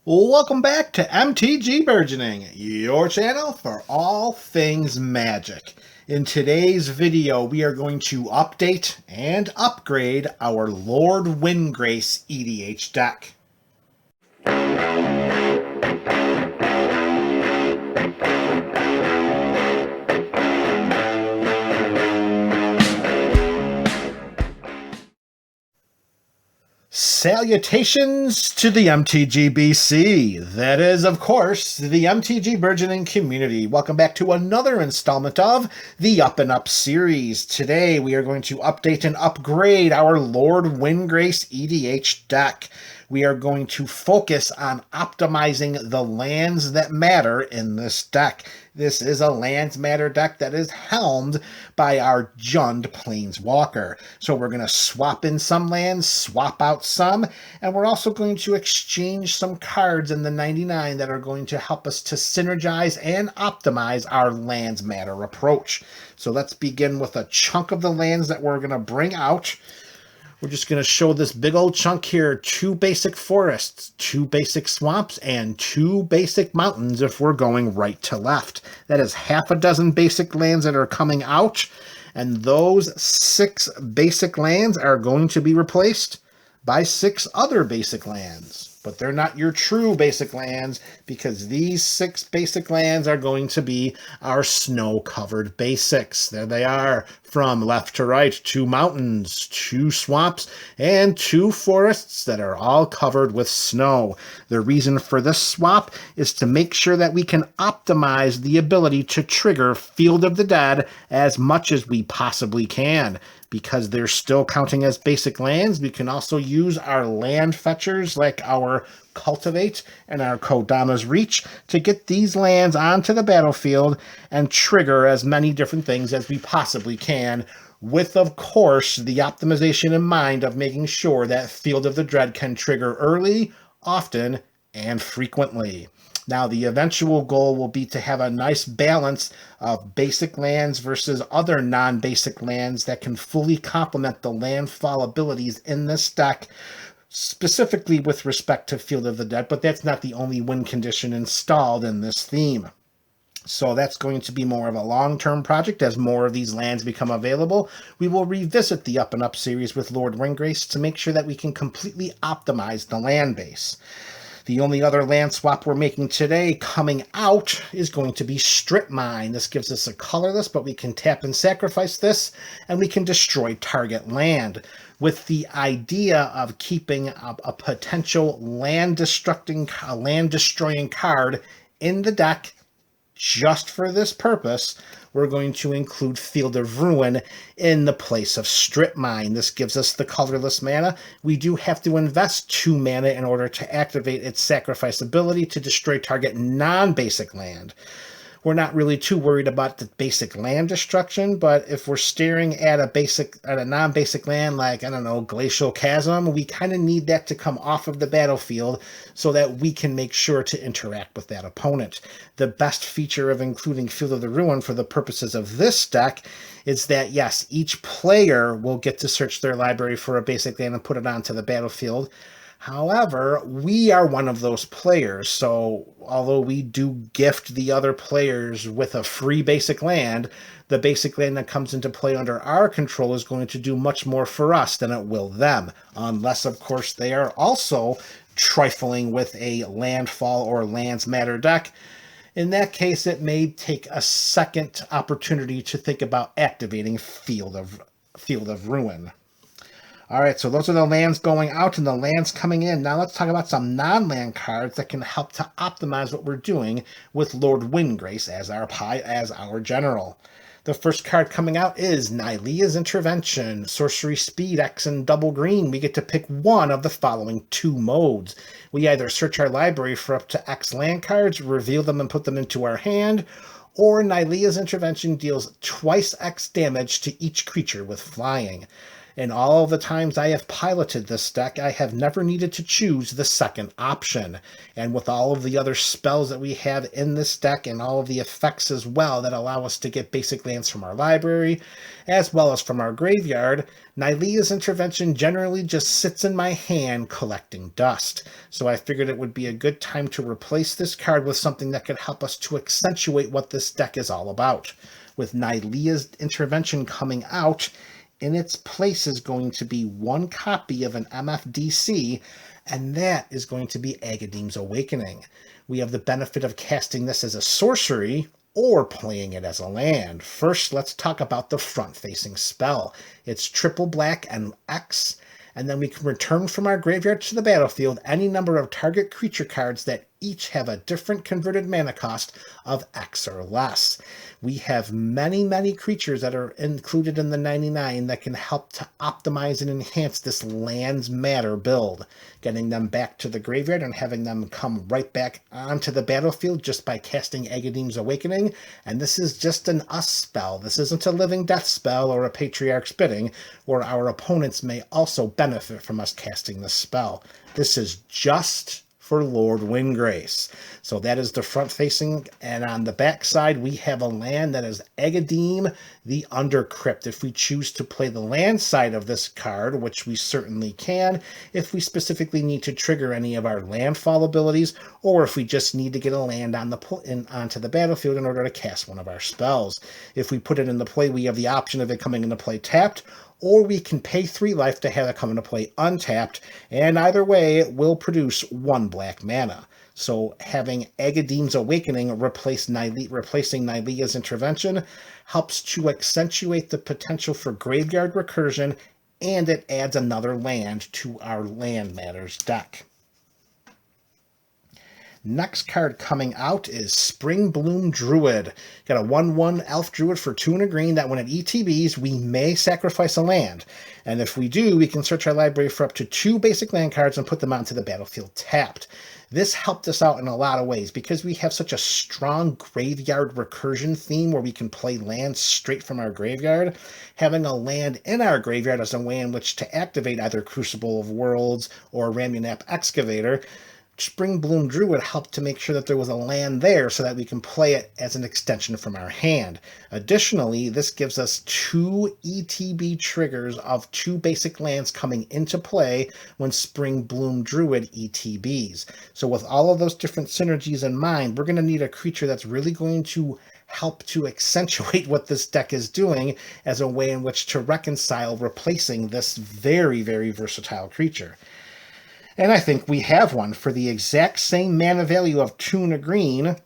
Welcome back to MTG Burgeoning, your channel for all things magic. In today's video, we are going to update and upgrade our Lord Windgrace EDH deck. Salutations to the MTGBC. That is, of course, the MTG Burgeoning community. Welcome back to another installment of the Up and Up series. Today, we are going to update and upgrade our Lord Windgrace EDH deck. We are going to focus on optimizing the lands that matter in this deck. This is a lands matter deck that is helmed by our Jund Planeswalker. So we're going to swap in some lands, swap out some, and we're also going to exchange some cards in the 99 that are going to help us to synergize and optimize our lands matter approach. So let's begin with a chunk of the lands that we're going to bring out. We're just going to show this big old chunk here, 2 basic forests, 2 basic swamps, and 2 basic mountains if we're going right to left. That is half a dozen basic lands that are coming out, and those 6 basic lands are going to be replaced by 6 other basic lands. But they're not your true basic lands, because these 6 basic lands are going to be our snow-covered basics. There they are, from left to right, 2 mountains, 2 swamps, and 2 forests that are all covered with snow. The reason for this swap is to make sure that we can optimize the ability to trigger Field of the Dead as much as we possibly can. Because they're still counting as basic lands, we can also use our land fetchers like our Cultivate and our Kodama's Reach to get these lands onto the battlefield and trigger as many different things as we possibly can, with, of course, the optimization in mind of making sure that Field of the Dread can trigger early, often, and frequently. Now, the eventual goal will be to have a nice balance of basic lands versus other non-basic lands that can fully complement the landfall abilities in this deck, specifically with respect to Field of the Dead, but that's not the only win condition installed in this theme. So that's going to be more of a long-term project. As more of these lands become available, we will revisit the Up and Up series with Lord Windgrace to make sure that we can completely optimize the land base. The only other land swap we're making today coming out is going to be Strip Mine. This gives us a colorless, but we can tap and sacrifice this, and we can destroy target land, with the idea of keeping a potential land-destroying card in the deck. Just for this purpose, we're going to include Field of Ruin in the place of Strip Mine. This gives us the colorless mana. We do have to invest 2 mana in order to activate its sacrifice ability to destroy target non-basic land. We're not really too worried about the basic land destruction, but if we're staring at a non-basic land like, I don't know, Glacial Chasm, we kind of need that to come off of the battlefield so that we can make sure to interact with that opponent. The best feature of including Field of the Ruin for the purposes of this deck is that, yes, each player will get to search their library for a basic land and put it onto the battlefield. However, we are one of those players, so although we do gift the other players with a free basic land, the basic land that comes into play under our control is going to do much more for us than it will them, unless, of course, they are also trifling with a landfall or lands matter deck. In that case, it may take a second opportunity to think about activating Field of Ruin. All right, so those are the lands going out and the lands coming in. Now let's talk about some non-land cards that can help to optimize what we're doing with Lord Windgrace as our general. The first card coming out is Nylea's Intervention. Sorcery Speed, X and double green. We get to pick one of the following 2 modes. We either search our library for up to X land cards, reveal them and put them into our hand, or Nylea's Intervention deals twice X damage to each creature with flying. In all the times I have piloted this deck, I have never needed to choose the second option. And with all of the other spells that we have in this deck and all of the effects as well that allow us to get basic lands from our library, as well as from our graveyard, Nylea's Intervention generally just sits in my hand collecting dust. So I figured it would be a good time to replace this card with something that could help us to accentuate what this deck is all about. With Nylea's Intervention coming out, in its place is going to be one copy of an MFDC, and that is going to be Agadeem's Awakening. We have the benefit of casting this as a sorcery or playing it as a land. First, let's talk about the front-facing spell. It's triple black and X, and then we can return from our graveyard to the battlefield any number of target creature cards that each have a different converted mana cost of X or less. We have many creatures that are included in the 99 that can help to optimize and enhance this lands matter build, getting them back to the graveyard and having them come right back onto the battlefield just by casting Agadeem's Awakening. And this is just an us spell. This isn't a living death spell or a Patriarch's Bidding, where our opponents may also benefit from us casting this spell. This is just for Lord Windgrace. So that is the front facing, and on the back side we have a land that is Agadeem the Undercrypt. If we choose to play the land side of this card, which we certainly can, if we specifically need to trigger any of our landfall abilities, or if we just need to get a land on onto the battlefield in order to cast one of our spells. If we put it into play, we have the option of it coming into play tapped, or we can pay 3 life to have it come into play untapped, and either way it will produce 1 black mana. So having Agadeem's Awakening replacing Nylea's Intervention helps to accentuate the potential for graveyard recursion, and it adds another land to our land matters deck. Next card coming out is Springbloom Druid. Got a 1/1 Elf Druid for 2 and a green that when it ETBs, we may sacrifice a land. And if we do, we can search our library for up to 2 basic land cards and put them onto the battlefield tapped. This helped us out in a lot of ways because we have such a strong graveyard recursion theme where we can play lands straight from our graveyard. Having a land in our graveyard as a way in which to activate either Crucible of Worlds or Ramunap Excavator, Springbloom Druid helped to make sure that there was a land there so that we can play it as an extension from our hand. Additionally, this gives us 2 ETB triggers of 2 basic lands coming into play when Springbloom Druid ETBs. So with all of those different synergies in mind, we're going to need a creature that's really going to help to accentuate what this deck is doing as a way in which to reconcile replacing this very versatile creature. And I think we have one for the exact same mana value of 2 and a green.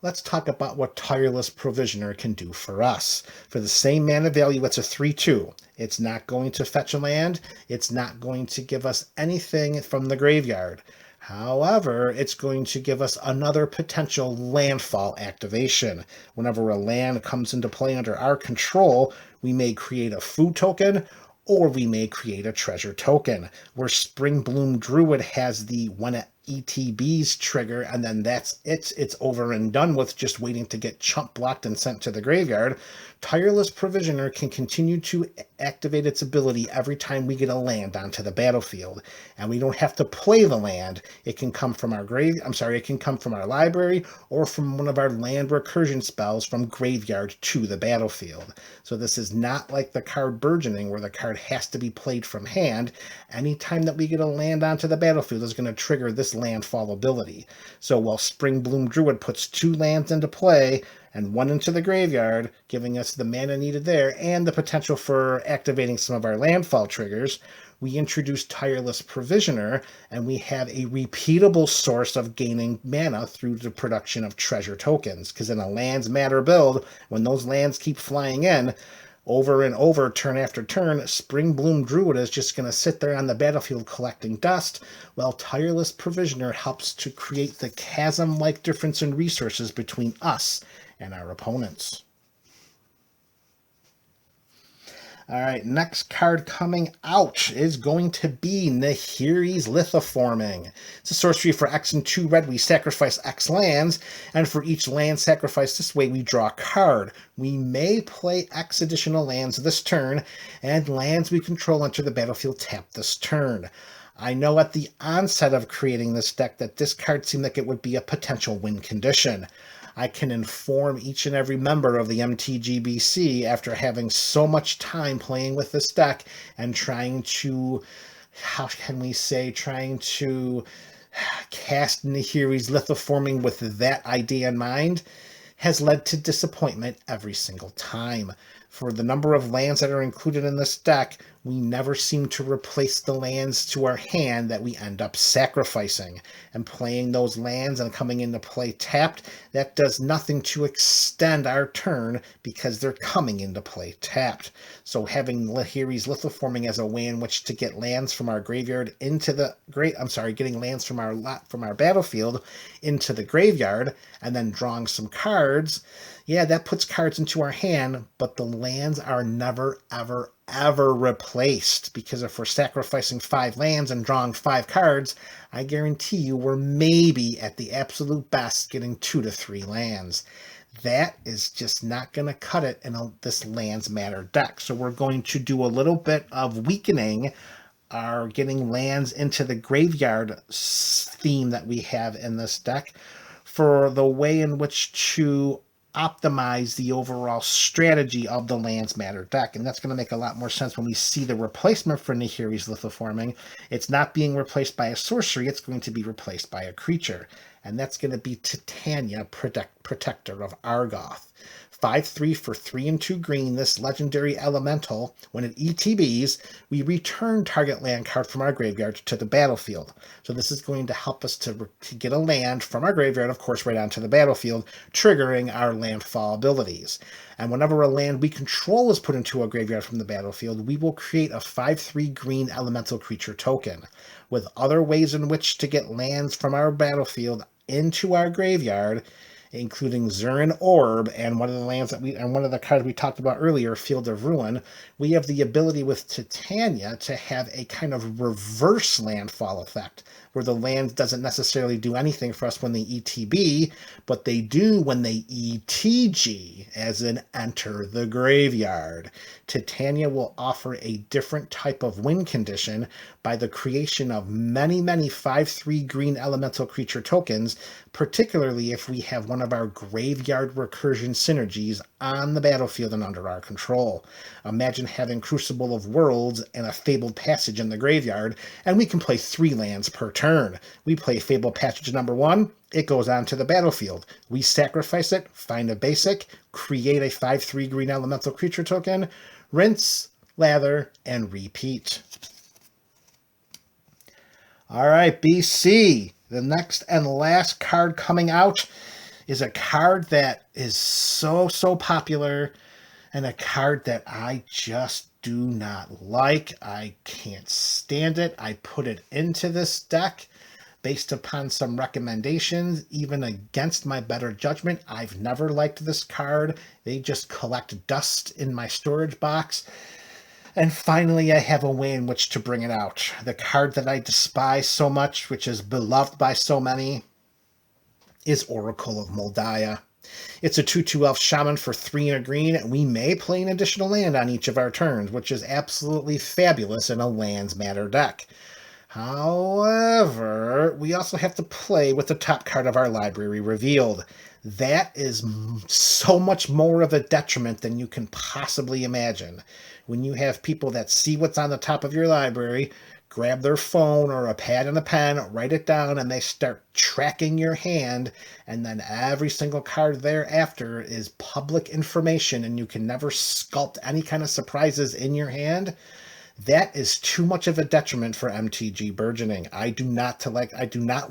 Let's talk about what Tireless Provisioner can do for us. For the same mana value, it's a 3/2. It's not going to fetch a land. It's not going to give us anything from the graveyard. However, it's going to give us another potential landfall activation. Whenever a land comes into play under our control, we may create a food token, or we may create a treasure token, where Springbloom Druid has the when it ETBs trigger, and then that's it. It's over and done with, just waiting to get chump blocked and sent to the graveyard. Tireless Provisioner can continue to activate its ability every time we get a land onto the battlefield, and we don't have to play the land. It can come from our it can come from our library or from one of our land recursion spells from graveyard to the battlefield. So this is not like the card Burgeoning, where the card has to be played from hand. Anytime that we get a land onto the battlefield is going to trigger this landfall ability. So while Springbloom Druid puts 2 lands into play and 1 into the graveyard, giving us the mana needed there and the potential for activating some of our landfall triggers, we introduce Tireless Provisioner, and we have a repeatable source of gaining mana through the production of treasure tokens. Because in a lands matter build, when those lands keep flying in, over and over, turn after turn, Springbloom Druid is just going to sit there on the battlefield collecting dust, while Tireless Provisioner helps to create the chasm-like difference in resources between us and our opponents. All right, next card coming out is going to be Nahiri's Lithoforming. It's a sorcery for X and 2 red. We sacrifice X lands, and for each land sacrificed this way, we draw a card. We may play X additional lands this turn, and lands we control enter the battlefield tapped this turn. I know at the onset of creating this deck that this card seemed like it would be a potential win condition. I can inform each and every member of the MTGBC after having so much time playing with this deck and trying to, how can we say, trying to cast Nahiri's Lithoforming with that idea in mind has led to disappointment every single time. For the number of lands that are included in this deck, we never seem to replace the lands to our hand that we end up sacrificing. And playing those lands and coming into play tapped, that does nothing to extend our turn because they're coming into play tapped. So having Nahiri's Lithoforming as a way in which to get lands from our graveyard into the getting lands from our battlefield into the graveyard and then drawing some cards, yeah, that puts cards into our hand, but the lands are never, ever, ever replaced, because if we're sacrificing 5 lands and drawing 5 cards, I guarantee you we're maybe at the absolute best getting 2 to 3 lands. That is just not going to cut it in this lands matter deck. So we're going to do a little bit of weakening our getting lands into the graveyard theme that we have in this deck for the way in which to optimize the overall strategy of the lands matter deck. And that's going to make a lot more sense when we see the replacement for Nahiri's Lithoforming. It's not being replaced by a sorcery, it's going to be replaced by a creature. And that's going to be Titania, Protector of Argoth. 5/3 for 3 and 2 green. This legendary elemental, when it ETBs, we return target land card from our graveyard to the battlefield. So this is going to help us to get a land from our graveyard, of course, right onto the battlefield, triggering our landfall abilities. And whenever a land we control is put into a graveyard from the battlefield, we will create a 5/3 green elemental creature token. With other ways in which to get lands from our battlefield into our graveyard, including Zurin Orb and one of the cards we talked about earlier, Field of Ruin, we have the ability with Titania to have a kind of reverse landfall effect, where the land doesn't necessarily do anything for us when they ETB, but they do when they ETG, as in enter the graveyard. Titania will offer a different type of win condition by the creation of many, many 5/3 green elemental creature tokens, particularly if we have one of our graveyard recursion synergies on the battlefield and under our control. Imagine having Crucible of Worlds and a Fabled Passage in the graveyard, and we can play 3 lands per turn. We play Fabled Passage number 1, it goes on to the battlefield. We sacrifice it, find a basic, create a 5/3 green elemental creature token, rinse, lather, and repeat. All right, BC. The next and last card coming out is a card that is so popular and a card that I just do not like. I can't stand it. I put it into this deck based upon some recommendations, even against my better judgment. I've never liked this card. They just collect dust in my storage box. And finally, I have a way in which to bring it out. The card that I despise so much, which is beloved by so many, is Oracle of Moldiah. It's a 2/2 elf shaman for 3 and a green, and we may play an additional land on each of our turns, which is absolutely fabulous in a lands matter deck. However, we also have to play with the top card of our library revealed. That is so much more of a detriment than you can possibly imagine. When you have people that see what's on the top of your library, grab their phone or a pad and a pen, write it down, and they start tracking your hand, and then every single card thereafter is public information, and you can never sculpt any kind of surprises in your hand. That is too much of a detriment for MTG Burgeoning. I do not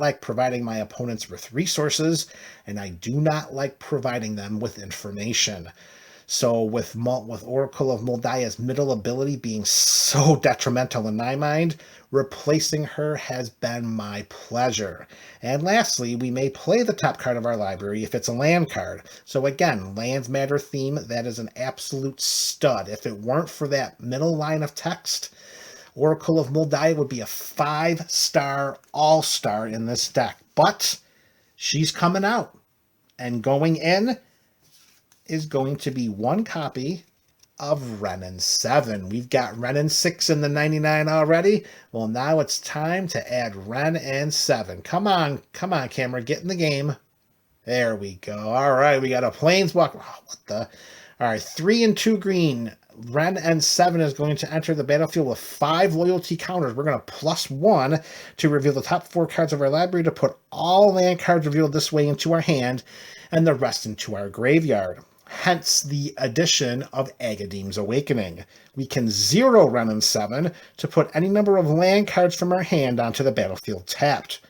like providing my opponents with resources, and I do not like providing them with information. So with Oracle of Moldia's middle ability being so detrimental in my mind, replacing her has been my pleasure. And lastly, we may play the top card of our library if it's a land card. So again, lands matter theme, that is an absolute stud. If it weren't for that middle line of text, Oracle of Moldia would be a 5-star all-star in this deck. But she's coming out. And going in is going to be one copy of Renin 7. We've got Renin 6 in the 99 already. Well, now it's time to add Renin 7. Come on, camera, get in the game. There we go. All right, we got a Planeswalker. Oh, what the? All right, 3 and 2 green. Renin 7 is going to enter the battlefield with 5 loyalty counters. We're going to +1 to reveal the top 4 cards of our library to put all land cards revealed this way into our hand and the rest into our graveyard. Hence the addition of Agadeem's Awakening. We can 0 Renin 7 to put any number of land cards from our hand onto the battlefield tapped.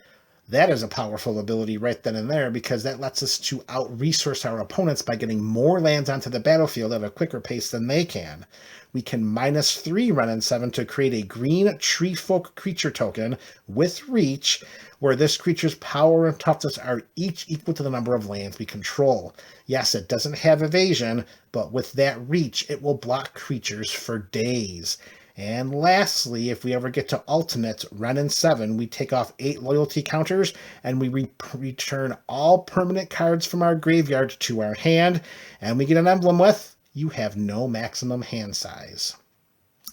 That is a powerful ability right then and there, because that lets us to out-resource our opponents by getting more lands onto the battlefield at a quicker pace than they can. We can -3 Renin 7 to create a green tree folk creature token with reach, where this creature's power and toughness are each equal to the number of lands we control. Yes, it doesn't have evasion, but with that reach, it will block creatures for days. And lastly, if we ever get to Ultimate, Renin 7, we take off 8 loyalty counters, and we return all permanent cards from our graveyard to our hand, and we get an emblem with, you have no maximum hand size.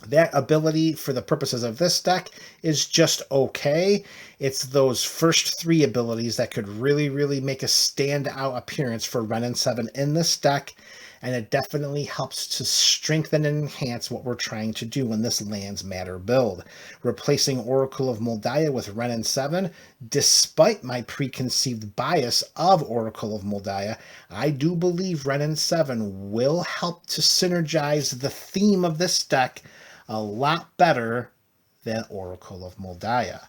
That ability, for the purposes of this deck, is just okay. It's those first 3 abilities that could really make a standout appearance for Renin 7 in this deck, and it definitely helps to strengthen and enhance what we're trying to do in this lands matter build. Replacing Oracle of Moldia with Renin 7, despite my preconceived bias of Oracle of Moldia, I do believe Renin 7 will help to synergize the theme of this deck a lot better than Oracle of Moldia.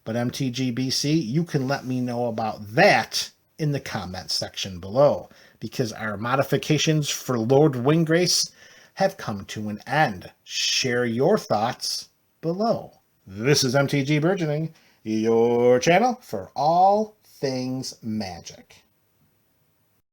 But MTGBC, you can let me know about that in the comment section below, because our modifications for Lord Windgrace have come to an end. Share your thoughts below. This is MTG Burgeoning, your channel for all things magic.